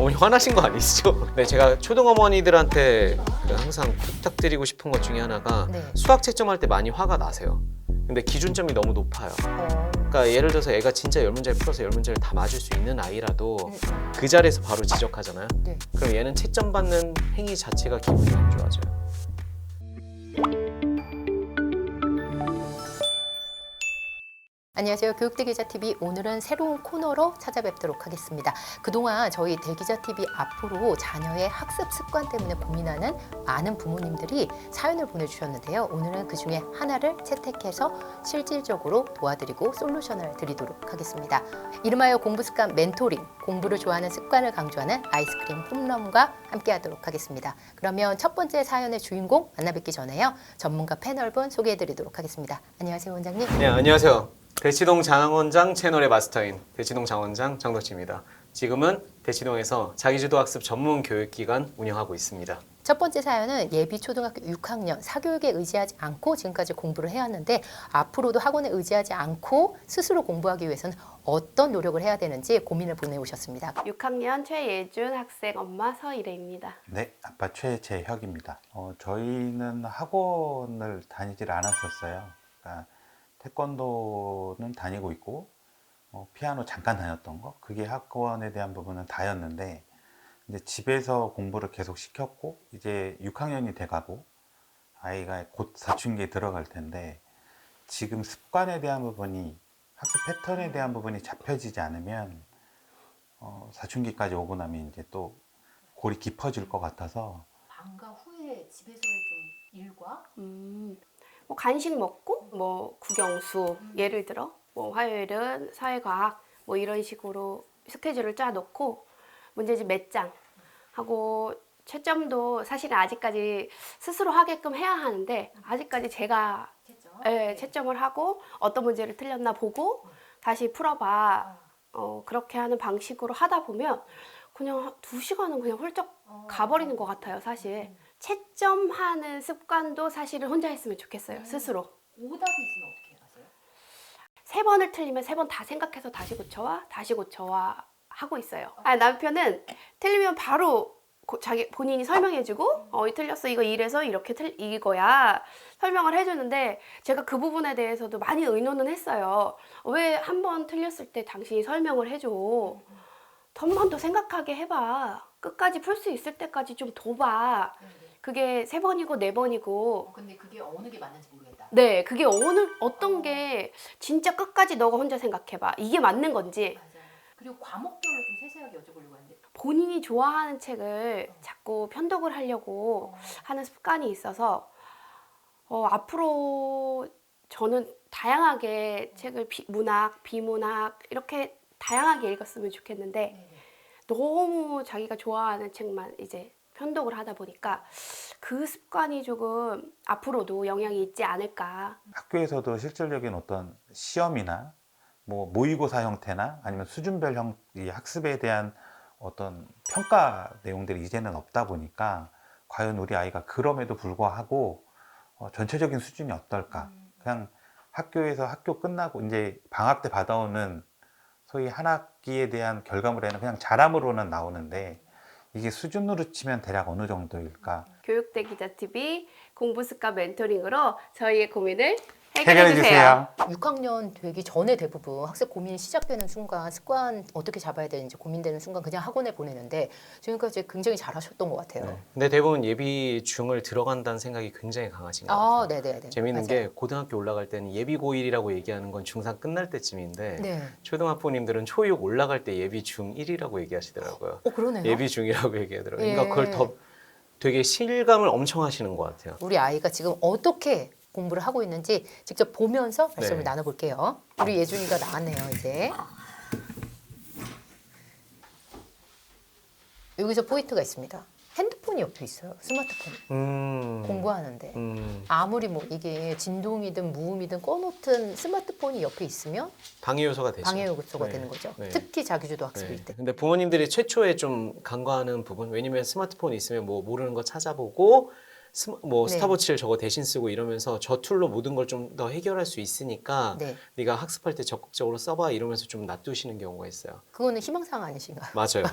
어머니 화나신 거 아니시죠? 네, 제가 초등 어머니들한테 항상 부탁드리고 싶은 것 중에 하나가 네. 수학 채점할 때 많이 화가 나세요. 근데 기준점이 너무 높아요. 어. 그러니까 예를 들어서 애가 진짜 10문제를 풀어서 10문제를 다 맞을 수 있는 아이라도 그 자리에서 바로 지적하잖아요. 네. 그럼 얘는 채점 받는 행위 자체가 기분이 안 좋아져요. 안녕하세요. 교육대기자TV 오늘은 새로운 코너로 찾아뵙도록 하겠습니다. 그동안 저희 대기자TV 앞으로 자녀의 학습 습관 때문에 고민하는 많은 부모님들이 사연을 보내주셨는데요. 오늘은 그중에 하나를 채택해서 실질적으로 도와드리고 솔루션을 드리도록 하겠습니다. 이름하여 공부습관 멘토링, 공부를 좋아하는 습관을 강조하는 아이스크림 홈런과 함께하도록 하겠습니다. 그러면 첫 번째 사연의 주인공 만나뵙기 전에요. 전문가 패널분 소개해드리도록 하겠습니다. 안녕하세요, 원장님. 네, 안녕하세요. 대치동 장원장 채널의 마스터인 대치동 장원장 장덕지입니다. 지금은 대치동에서 자기주도 학습 전문 교육기관 운영하고 있습니다. 첫 번째 사연은 예비 초등학교 6학년 사교육에 의지하지 않고 지금까지 공부를 해왔는데 앞으로도 학원에 의지하지 않고 스스로 공부하기 위해서는 어떤 노력을 해야 되는지 고민을 보내오셨습니다. 6학년 최예준 학생 엄마 서일혜입니다. 네, 아빠 최재혁입니다. 저희는 학원을 다니질 않았었어요. 그러니까 태권도는 다니고 있고 피아노 잠깐 다녔던 거 그게 학원에 대한 부분은 다였는데 이제 집에서 공부를 계속 시켰고 이제 6학년이 돼가고 아이가 곧 사춘기에 들어갈 텐데 지금 습관에 대한 부분이 학습 패턴에 대한 부분이 잡혀지지 않으면 사춘기까지 오고 나면 이제 또 골이 깊어질 것 같아서 방과 후에 집에서의 좀 일과 뭐 간식 먹고 뭐 국영수 예를 들어 뭐 화요일은 사회과학 뭐 이런 식으로 스케줄을 짜놓고 문제집 몇 장 하고 채점도 사실은 아직까지 스스로 하게끔 해야 하는데 아직까지 제가 채점을 하고 어떤 문제를 틀렸나 보고 다시 풀어봐 그렇게 하는 방식으로 하다 보면 그냥 2시간은 그냥 훌쩍 가버리는 것 같아요. 사실 채점하는 습관도 사실은 혼자 했으면 좋겠어요. 스스로. 오답이 있으면 어떻게 하세요? 3번을 틀리면 3번 다 생각해서 다시 고쳐와 다시 고쳐와 하고 있어요. 남편은 틀리면 바로 자기 본인이 설명해주고 이 틀렸어 이거 이래서 이렇게 이거야 설명을 해주는데 제가 그 부분에 대해서도 많이 의논은 했어요. 왜 한 번 틀렸을 때 당신이 설명을 해줘. 한 번 더 생각하게 해봐. 끝까지 풀 수 있을 때까지 좀 둬봐. 그게 3번이고 4번이고. 근데 그게 어느 게 맞는지 모르겠다. 네, 그게 어떤 게 진짜 끝까지 너가 혼자 생각해봐. 이게 맞는 건지. 맞아요. 그리고 과목별로 좀 세세하게 여쭤보려고 하는데 본인이 좋아하는 책을 자꾸 편독을 하려고 하는 습관이 있어서 앞으로 저는 다양하게 책을 문학, 비문학 이렇게 다양하게 읽었으면 좋겠는데 너무 자기가 좋아하는 책만 이제 편독을 하다 보니까 그 습관이 조금 앞으로도 영향이 있지 않을까. 학교에서도 실질적인 어떤 시험이나 뭐 모의고사 형태나 아니면 수준별 이 학습에 대한 어떤 평가 내용들이 이제는 없다 보니까 과연 우리 아이가 그럼에도 불구하고 전체적인 수준이 어떨까? 그냥 학교에서 학교 끝나고 이제 방학 때 받아오는 소위 한 학기에 대한 결과물에는 그냥 잘함으로는 나오는데 이게 수준으로 치면 대략 어느 정도일까? 교육대기자TV 공부습관 멘토링으로 저희의 고민을 해결해 해결해주세요. 주세요. 6학년 되기 전에 대부분 학습 고민이 시작되는 순간 습관 어떻게 잡아야 되는지 고민되는 순간 그냥 학원에 보내는데 지금까지 굉장히 잘하셨던 것 같아요. 네. 근데 대부분 예비 중을 들어간다는 생각이 굉장히 강하신 것 같아요. 네네네. 재미있는 맞아요. 게 고등학교 올라갈 때는 예비 고1이라고 얘기하는 건 중3 끝날 때쯤인데 네. 초등학부모님들은 초6 올라갈 때 예비 중1이라고 얘기하시더라고요. 그러네요. 예비 중이라고 얘기하더라고요. 예. 그러니까 그걸 더 되게 실감을 엄청 하시는 것 같아요. 우리 아이가 지금 어떻게 공부를 하고 있는지 직접 보면서 말씀을 네. 나눠볼게요. 우리 예준이가 나왔네요, 이제. 여기서 포인트가 있습니다. 핸드폰이 옆에 있어요. 스마트폰. 공부하는데. 아무리 뭐 이게 진동이든 무음이든 꺼놓든 스마트폰이 옆에 있으면 방해 요소가 되죠. 방해 요소가 네. 되는 거죠. 네. 특히 자기주도 학습일 네. 때. 근데 부모님들이 최초에 좀 간과하는 부분, 왜냐면 스마트폰이 있으면 뭐 모르는 거 찾아보고 뭐 네. 스탑워치를 저거 대신 쓰고 이러면서 저 툴로 모든 걸 좀 더 해결할 수 있으니까 네. 네가 학습할 때 적극적으로 써봐 이러면서 좀 놔두시는 경우가 있어요. 그거는 희망사항 아니신가요? 맞아요.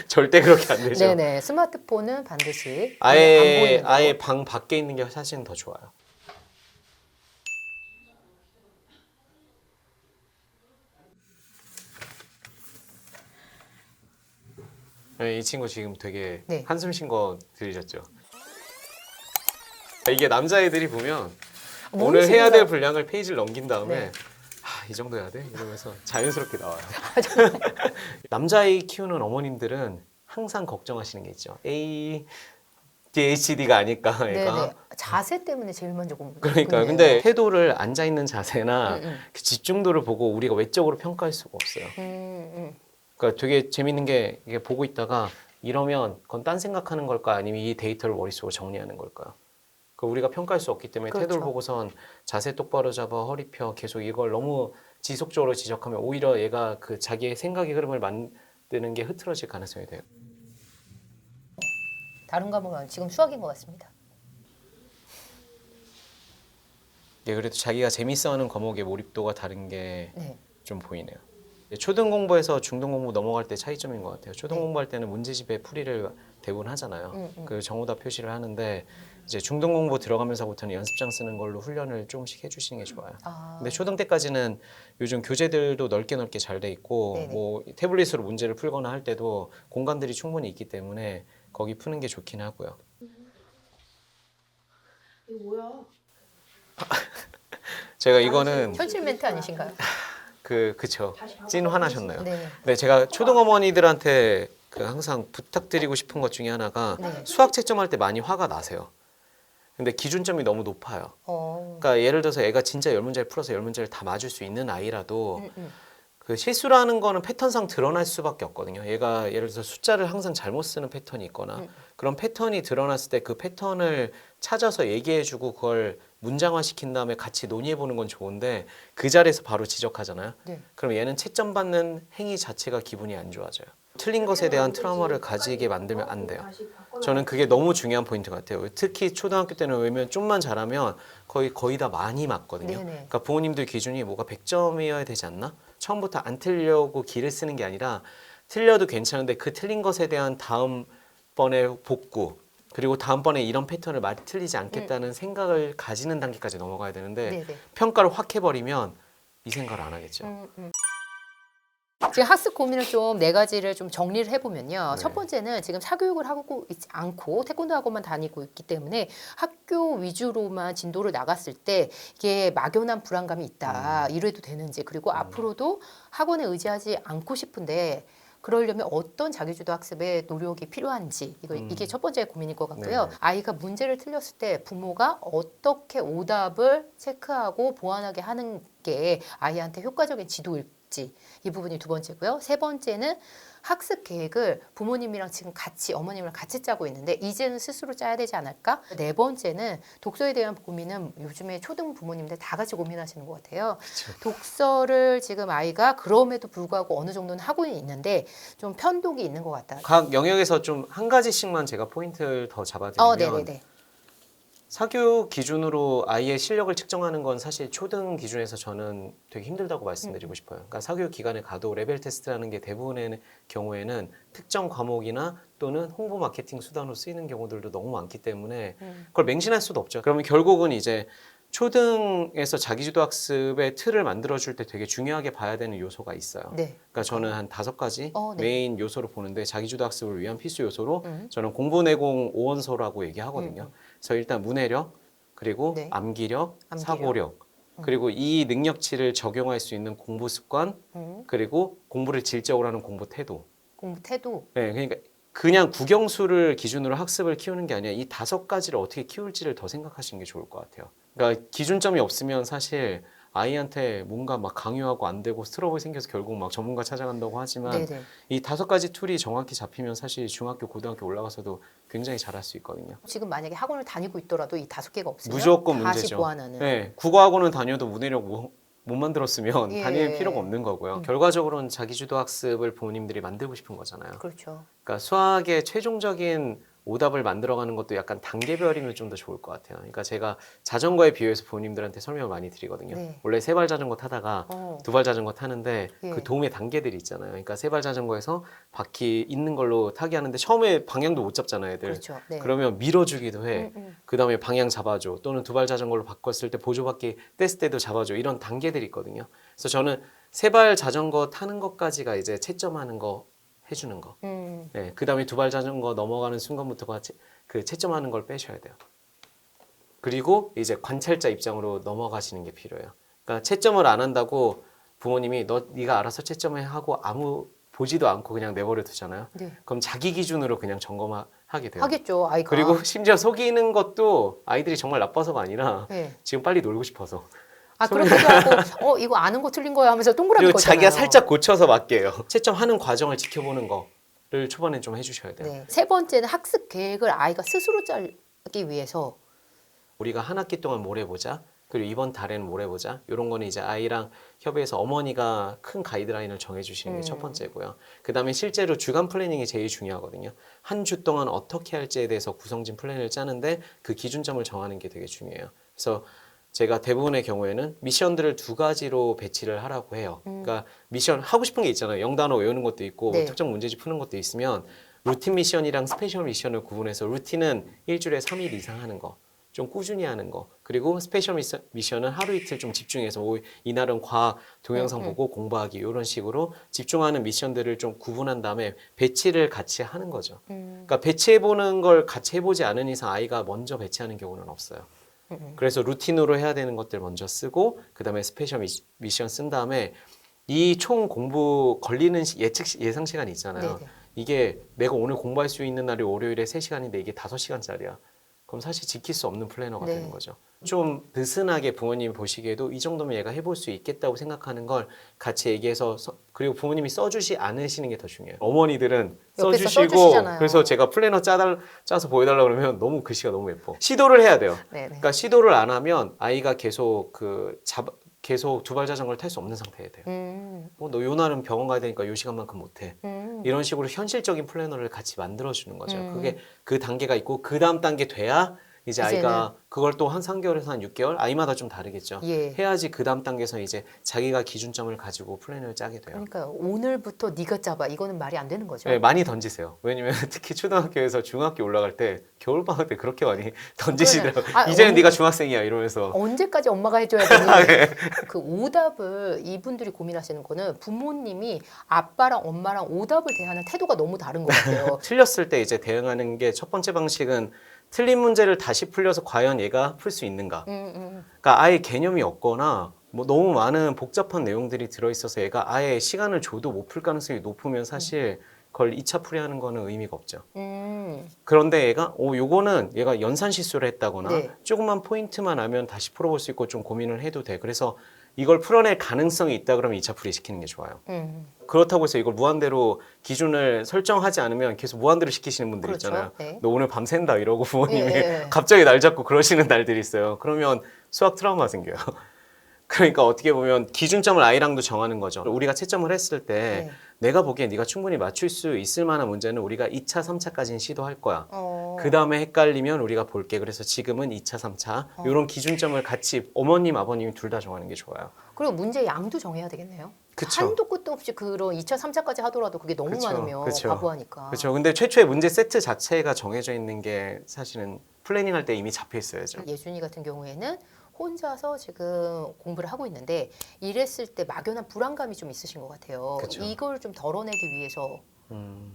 절대 그렇게 안 되죠. 네네. 스마트폰은 반드시 안 아예 보이는 대로. 아예 방 밖에 있는 게 사실은 더 좋아요. 네, 이 친구 지금 되게 네. 한숨 쉰 거 들으셨죠? 이게 남자애들이 보면 오늘 해야 될 분량을 페이지를 넘긴 다음에 네. 이 정도 해야 돼? 이러면서 자연스럽게 나와요. 남자아이 키우는 어머님들은 항상 걱정하시는 게 있죠. ADHD가 아닐까 애가. 네네. 자세 때문에 제일 먼저 고민. 그러니까 근데 태도를 앉아 있는 자세나 음. 그 집중도를 보고 우리가 외적으로 평가할 수가 없어요. 음. 그러니까 되게 재밌는 게 이게 보고 있다가 이러면 그건 딴 생각하는 걸까 아니면 이 데이터를 머릿속으로 정리하는 걸까요? 그 우리가 평가할 수 없기 때문에 그렇죠. 태도를 보고선 자세 똑바로 잡아 허리 펴 계속 이걸 너무 지속적으로 지적하면 오히려 얘가 그 자기의 생각의 흐름을 만드는 게 흐트러질 가능성이 돼요. 다른 과목은 지금 수학인 것 같습니다. 예, 그래도 자기가 재밌어하는 과목의 몰입도가 다른 게 좀 네. 보이네요. 초등 공부에서 중등 공부 넘어갈 때 차이점인 것 같아요. 초등 네. 공부할 때는 문제집에 풀이를 대부분 하잖아요. 음. 그 정오답 표시를 하는데 이제 중등 공부 들어가면서부터는 연습장 쓰는 걸로 훈련을 조금씩 해주시는 게 좋아요. 아. 근데 초등 때까지는 요즘 교재들도 넓게 잘 돼 있고 네네. 뭐 태블릿으로 문제를 풀거나 할 때도 공간들이 충분히 있기 때문에 거기 푸는 게 좋긴 하고요. 이거 뭐야? 제가 이거는 현실 멘트 아니신가요? 그쵸. 찐 화나셨나요? 네. 네, 제가 초등 어머니들한테 그 항상 부탁드리고 싶은 것 중에 하나가 네. 수학 채점할 때 많이 화가 나세요. 근데 기준점이 너무 높아요. 그러니까 예를 들어서 애가 진짜 10문제를 풀어서 10문제를 다 맞을 수 있는 아이라도 그 실수라는 거는 패턴상 드러날 수밖에 없거든요. 얘가 예를 들어서 숫자를 항상 잘못 쓰는 패턴이 있거나 그런 패턴이 드러났을 때 그 패턴을 찾아서 얘기해주고 그걸 문장화시킨 다음에 같이 논의해보는 건 좋은데 그 자리에서 바로 지적하잖아요. 네. 그럼 얘는 채점 받는 행위 자체가 기분이 안 좋아져요. 틀린 것에 대한 트라우마를 가지게 만들면 안 돼요. 저는 그게 너무 중요한 포인트 같아요. 특히 초등학교 때는 왜냐면 좀만 잘하면 거의 다 많이 맞거든요. 네네. 그러니까 부모님들 기준이 뭐가 100점이어야 되지 않나? 처음부터 안 틀려고 기를 쓰는 게 아니라 틀려도 괜찮은데 그 틀린 것에 대한 다음번에 복구 그리고 다음번에 이런 패턴을 많이 틀리지 않겠다는 생각을 가지는 단계까지 넘어가야 되는데 네네. 평가를 확 해버리면 이 생각을 안 하겠죠. 지금 학습 고민을 좀 네 가지를 좀 정리를 해보면요. 네. 첫 번째는 지금 사교육을 하고 있지 않고 태권도 학원만 다니고 있기 때문에 학교 위주로만 진도를 나갔을 때 이게 막연한 불안감이 있다. 이래도 되는지 그리고 앞으로도 학원에 의지하지 않고 싶은데 그러려면 어떤 자기주도 학습의 노력이 필요한지 이게 첫 번째 고민일 것 같고요. 네. 아이가 문제를 틀렸을 때 부모가 어떻게 오답을 체크하고 보완하게 하는 게 아이한테 효과적인 지도일지 이 부분이 두 번째고요. 세 번째는 학습 계획을 부모님이랑 지금 같이 어머님이랑 같이 짜고 있는데 이제는 스스로 짜야 되지 않을까? 네 번째는 독서에 대한 고민은 요즘에 초등 부모님들 다 같이 고민하시는 것 같아요. 독서를 지금 아이가 그럼에도 불구하고 어느 정도는 하고 있는데 좀 편독이 있는 것 같다. 각 영역에서 좀 한 가지씩만 제가 포인트를 더 잡아드리면 네네네. 사교육 기준으로 아이의 실력을 측정하는 건 사실 초등 기준에서 저는 되게 힘들다고 말씀드리고 싶어요. 그러니까 사교육 기관에 가도 레벨 테스트라는 게 대부분의 경우에는 특정 과목이나 또는 홍보 마케팅 수단으로 쓰이는 경우들도 너무 많기 때문에 그걸 맹신할 수도 없죠. 그러면 결국은 이제 초등에서 자기주도 학습의 틀을 만들어줄 때 되게 중요하게 봐야 되는 요소가 있어요. 네. 그러니까 저는 한 5가지 네. 메인 요소로 보는데 자기주도 학습을 위한 필수 요소로 저는 공부 내공 5원소라고 얘기하거든요. 그래서 일단 문해력, 그리고 네. 암기력, 암기력. 사고력, 그리고 이 능력치를 적용할 수 있는 공부 습관, 그리고 공부를 질적으로 하는 공부 태도. 공부 태도. 네, 그러니까 그냥 국영수를 기준으로 학습을 키우는 게 아니라 이 5가지를 어떻게 키울지를 더 생각하시는 게 좋을 것 같아요. 그러니까 기준점이 없으면 사실 아이한테 뭔가 막 강요하고 안 되고 스트러블이 생겨서 결국 막 전문가 찾아간다고 하지만 네네. 이 5가지 툴이 정확히 잡히면 사실 중학교, 고등학교 올라가서도 굉장히 잘할 수 있거든요. 지금 만약에 학원을 다니고 있더라도 이 5개가 없으면 무조건 다시 문제죠. 보완하는. 네, 국어학원은 다녀도 문해력 못 만들었으면 예. 다닐 필요가 없는 거고요. 결과적으로는 자기주도 학습을 부모님들이 만들고 싶은 거잖아요. 그렇죠. 그러니까 수학의 최종적인 오답을 만들어가는 것도 약간 단계별이면 좀 더 좋을 것 같아요. 그러니까 제가 자전거에 비유해서 부모님들한테 설명을 많이 드리거든요. 네. 원래 세발 자전거 타다가 두 발 자전거 타는데 예. 그 도움의 단계들이 있잖아요. 그러니까 세발 자전거에서 바퀴 있는 걸로 타게 하는데 처음에 방향도 못 잡잖아요, 애들. 그렇죠. 네. 그러면 밀어주기도 해. 그 다음에 방향 잡아줘. 또는 두 발 자전거로 바꿨을 때 보조바퀴 뗐을 때도 잡아줘. 이런 단계들이 있거든요. 그래서 저는 세발 자전거 타는 것까지가 이제 채점하는 거 해주는 거. 네, 그 다음에 두 발 자전거 넘어가는 순간부터가 그 채점하는 걸 빼셔야 돼요. 그리고 이제 관찰자 입장으로 넘어가시는 게 필요해요. 그러니까 채점을 안 한다고 부모님이 네가 알아서 채점해 하고 아무 보지도 않고 그냥 내버려 두잖아요. 네. 그럼 자기 기준으로 그냥 점검하게 돼요. 하겠죠, 아이가. 그리고 심지어 속이는 것도 아이들이 정말 나빠서가 아니라 네. 지금 빨리 놀고 싶어서. 아, 그렇기도 하고, 이거 아는 거 틀린 거야 하면서 동그라미 그리고 거잖아요. 자기가 살짝 고쳐서 맡겨요. 채점하는 과정을 지켜보는 거를 초반에 좀 해주셔야 돼요. 네. 세 번째는 학습 계획을 아이가 스스로 짜기 위해서. 우리가 한 학기 동안 뭘 해보자. 그리고 이번 달에는 뭘 해보자. 이런 거는 이제 아이랑 협의해서 어머니가 큰 가이드라인을 정해주시는 게 첫 번째고요. 그 다음에 실제로 주간 플래닝이 제일 중요하거든요. 한 주 동안 어떻게 할지에 대해서 구성진 플랜을 짜는데 그 기준점을 정하는 게 되게 중요해요. 그래서 제가 대부분의 경우에는 미션들을 두 가지로 배치를 하라고 해요. 그러니까 미션 하고 싶은 게 있잖아요. 영단어 외우는 것도 있고 네. 특정 문제집 푸는 것도 있으면 루틴 미션이랑 스페셜 미션을 구분해서 루틴은 일주일에 3일 이상 하는 거. 좀 꾸준히 하는 거. 그리고 스페셜 미션은 하루 이틀 좀 집중해서 이날은 과학 동영상 보고 공부하기 이런 식으로 집중하는 미션들을 좀 구분한 다음에 배치를 같이 하는 거죠. 그러니까 배치해보는 걸 같이 해보지 않은 이상 아이가 먼저 배치하는 경우는 없어요. 그래서 루틴으로 해야 되는 것들 먼저 쓰고 그 다음에 스페셜 미션 쓴 다음에 이 총 공부 걸리는 예상 시간이 있잖아요. 네네. 이게 내가 오늘 공부할 수 있는 날이 월요일에 3시간인데 이게 5시간짜리야. 그럼 사실 지킬 수 없는 플래너가 네. 되는 거죠. 좀 느슨하게 부모님이 보시기에도 이 정도면 얘가 해볼 수 있겠다고 생각하는 걸 같이 얘기해서 그리고 부모님이 써주시 않으시는 게 더 중요해요. 어머니들은 옆에서 써주시고 써주시잖아요. 그래서 제가 플래너 짜서 보여달라고 그러면 너무 글씨가 너무 예뻐. 시도를 해야 돼요. 네네. 그러니까 시도를 안 하면 아이가 계속 계속 두 발 자전거를 탈 수 없는 상태에 돼요. 너 요 날은 병원 가야 되니까 요 시간만큼 못해. 이런 식으로 현실적인 플래너를 같이 만들어주는 거죠. 그게 그 단계가 있고 그 다음 단계 돼야 이제 아이가 그걸 또 한 3개월에서 한 6개월 아이마다 좀 다르겠죠. 예. 해야지 그 다음 단계에서 이제 자기가 기준점을 가지고 플랜을 짜게 돼요. 그러니까 오늘부터 네가 짜봐. 이거는 말이 안 되는 거죠. 네, 많이 던지세요. 왜냐면 특히 초등학교에서 중학교 올라갈 때 겨울방학 때 그렇게 많이 던지시더라고요. 이제는 네가 중학생이야 이러면서. 언제까지 엄마가 해줘야 되니? 네. 그 오답을 이분들이 고민하시는 거는 부모님이 아빠랑 엄마랑 오답을 대하는 태도가 너무 다른 것 같아요. 틀렸을 때 이제 대응하는 게 첫 번째 방식은 틀린 문제를 다시 풀려서 과연 얘가 풀 수 있는가. 그러니까 아예 개념이 없거나 뭐 너무 많은 복잡한 내용들이 들어있어서 얘가 아예 시간을 줘도 못 풀 가능성이 높으면 사실 그걸 2차 풀이하는 거는 의미가 없죠. 그런데 얘가 요거는 얘가 연산 실수를 했다거나 네. 조금만 포인트만 하면 다시 풀어볼 수 있고 좀 고민을 해도 돼. 그래서 이걸 풀어낼 가능성이 있다 그러면 2차 풀이 시키는 게 좋아요. 그렇다고 해서 이걸 무한대로 기준을 설정하지 않으면 계속 무한대로 시키시는 분들 그렇죠. 있잖아요. 네. 너 오늘 밤 샌다 이러고 부모님이 예. 갑자기 날 잡고 그러시는 날들이 있어요. 그러면 수학 트라우마 생겨요. 그러니까 어떻게 보면 기준점을 아이랑도 정하는 거죠. 우리가 채점을 했을 때 네. 내가 보기엔 네가 충분히 맞출 수 있을 만한 문제는 우리가 2차, 3차까지는 시도할 거야. 어. 그 다음에 헷갈리면 우리가 볼게. 그래서 지금은 2차, 3차 이런 기준점을 같이 어머님, 아버님이 둘 다 정하는 게 좋아요. 그리고 문제 양도 정해야 되겠네요. 그쵸. 한도 끝도 없이 그런 2차, 3차까지 하더라도 그게 너무 그쵸, 많으면 그쵸. 과부하니까. 그렇죠. 근데 최초의 문제 세트 자체가 정해져 있는 게 사실은 플래닝 할 때 이미 잡혀 있어야죠. 예준이 같은 경우에는 혼자서 지금 공부를 하고 있는데 이랬을 때 막연한 불안감이 좀 있으신 것 같아요. 그쵸. 이걸 좀 덜어내기 위해서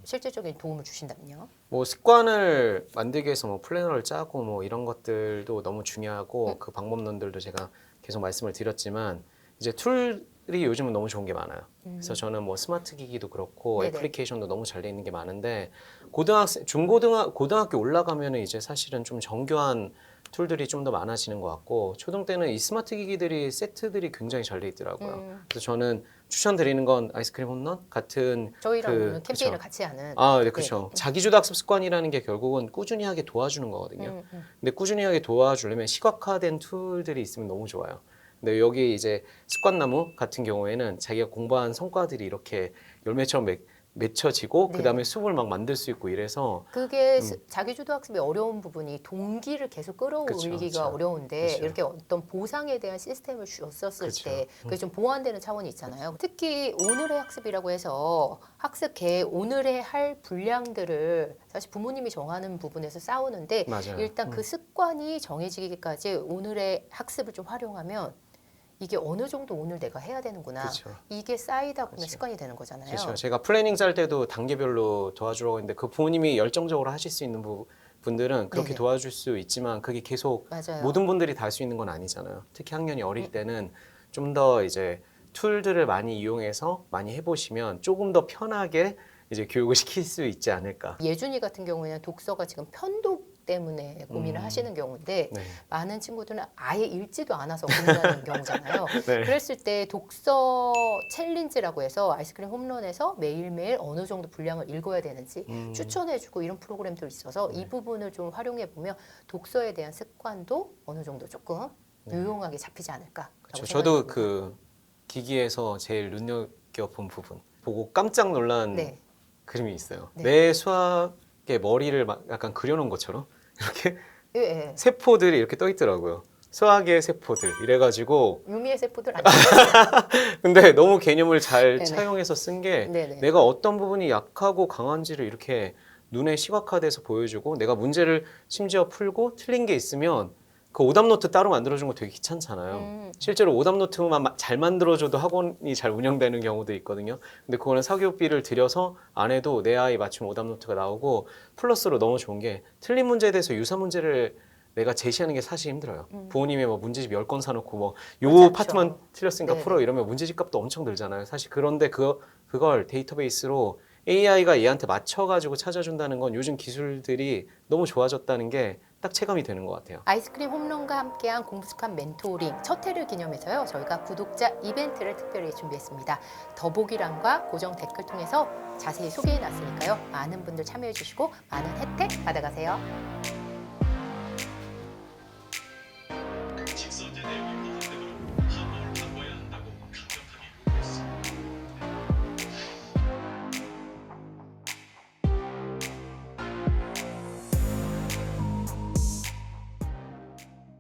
실질적인 도움을 주신다면요? 뭐 습관을 만들기 위해서 뭐 플래너를 짜고 뭐 이런 것들도 너무 중요하고 그 방법론들도 제가 계속 말씀을 드렸지만 이제 툴이 요즘은 너무 좋은 게 많아요. 그래서 저는 뭐 스마트 기기도 그렇고 네네. 애플리케이션도 너무 잘 돼 있는 게 많은데 고등학교 올라가면은 이제 사실은 좀 정교한 툴들이 좀 더 많아지는 것 같고 초등 때는 이 스마트 기기들이 세트들이 굉장히 잘 돼 있더라고요. 그래서 저는 추천드리는 건 아이스크림 홈런 같은 저희랑 오늘 캠페인을 그쵸. 같이 하는. 아, 네, 그렇죠. 자기주도 학습 습관이라는 게 결국은 꾸준히 하게 도와주는 거거든요. 근데 꾸준히 하게 도와주려면 시각화된 툴들이 있으면 너무 좋아요. 근데 여기 이제 습관나무 같은 경우에는 자기가 공부한 성과들이 이렇게 열매처럼 맺혀지고 네. 그다음에 숲을 막 만들 수 있고 이래서 그게 자기주도 학습의 어려운 부분이 동기를 계속 끌어올리기가 그쵸. 어려운데 그쵸. 이렇게 어떤 보상에 대한 시스템을 줬었을 그쵸. 때 그게 좀 보완되는 차원이 있잖아요. 특히 오늘의 학습이라고 해서 학습 계획 오늘의 할 분량들을 사실 부모님이 정하는 부분에서 싸우는데 맞아요. 일단 그 습관이 정해지기까지 오늘의 학습을 좀 활용하면 이게 어느 정도 오늘 내가 해야 되는구나. 그쵸. 이게 쌓이다 보면 그쵸. 습관이 되는 거잖아요. 그렇죠. 제가 플래닝 짤 때도 단계별로 도와주려고 했는데 그 부모님이 열정적으로 하실 수 있는 분들은 그렇게 네네. 도와줄 수 있지만 그게 계속 맞아요. 모든 분들이 다 할 수 있는 건 아니잖아요. 특히 학년이 어릴 때는 좀 더 이제 툴들을 많이 이용해서 많이 해보시면 조금 더 편하게 이제 교육을 시킬 수 있지 않을까. 예준이 같은 경우에는 독서가 지금 편독 때문에 고민을 하시는 경우인데 네. 많은 친구들은 아예 읽지도 않아서 고민하는 경우잖아요. 네. 그랬을 때 독서 챌린지라고 해서 아이스크림 홈런에서 매일매일 어느 정도 분량을 읽어야 되는지 추천해주고 이런 프로그램도 있어서 이 부분을 좀 활용해 보면 독서에 대한 습관도 어느 정도 조금 유용하게 잡히지 않을까. 그렇죠. 저도 그 기기에서 제일 눈여겨본 부분 보고 깜짝 놀란 네. 그림이 있어요. 네. 내 수학의 머리를 막 약간 그려놓은 것처럼 이렇게 예, 예. 세포들이 이렇게 떠 있더라고요. 수학의 세포들 이래가지고 유미의 세포들 아니에요? 근데 너무 개념을 잘 네네. 차용해서 쓴 게 네네. 내가 어떤 부분이 약하고 강한지를 이렇게 눈에 시각화돼서 보여주고 내가 문제를 심지어 풀고 틀린 게 있으면 그 오답 노트 따로 만들어준 거 되게 귀찮잖아요. 실제로 오답 노트만 잘 만들어줘도 학원이 잘 운영되는 경우도 있거든요. 근데 그거는 사교육비를 들여서 안 해도 내 아이 맞춤 오답 노트가 나오고 플러스로 너무 좋은 게 틀린 문제에 대해서 유사 문제를 내가 제시하는 게 사실 힘들어요. 부모님이 뭐 문제집 10권 사놓고 뭐 요 그렇죠. 파트만 틀렸으니까 네네. 풀어 이러면 문제집 값도 엄청 들잖아요. 사실 그런데 그걸 데이터베이스로 AI가 얘한테 맞춰가지고 찾아준다는 건 요즘 기술들이 너무 좋아졌다는 게 딱 체감이 되는 것 같아요. 아이스크림 홈런과 함께한 공숙한 멘토링 첫 회를 기념해서요. 저희가 구독자 이벤트를 특별히 준비했습니다. 더보기란과 고정 댓글 통해서 자세히 소개해놨으니까요. 많은 분들 참여해주시고 많은 혜택 받아가세요.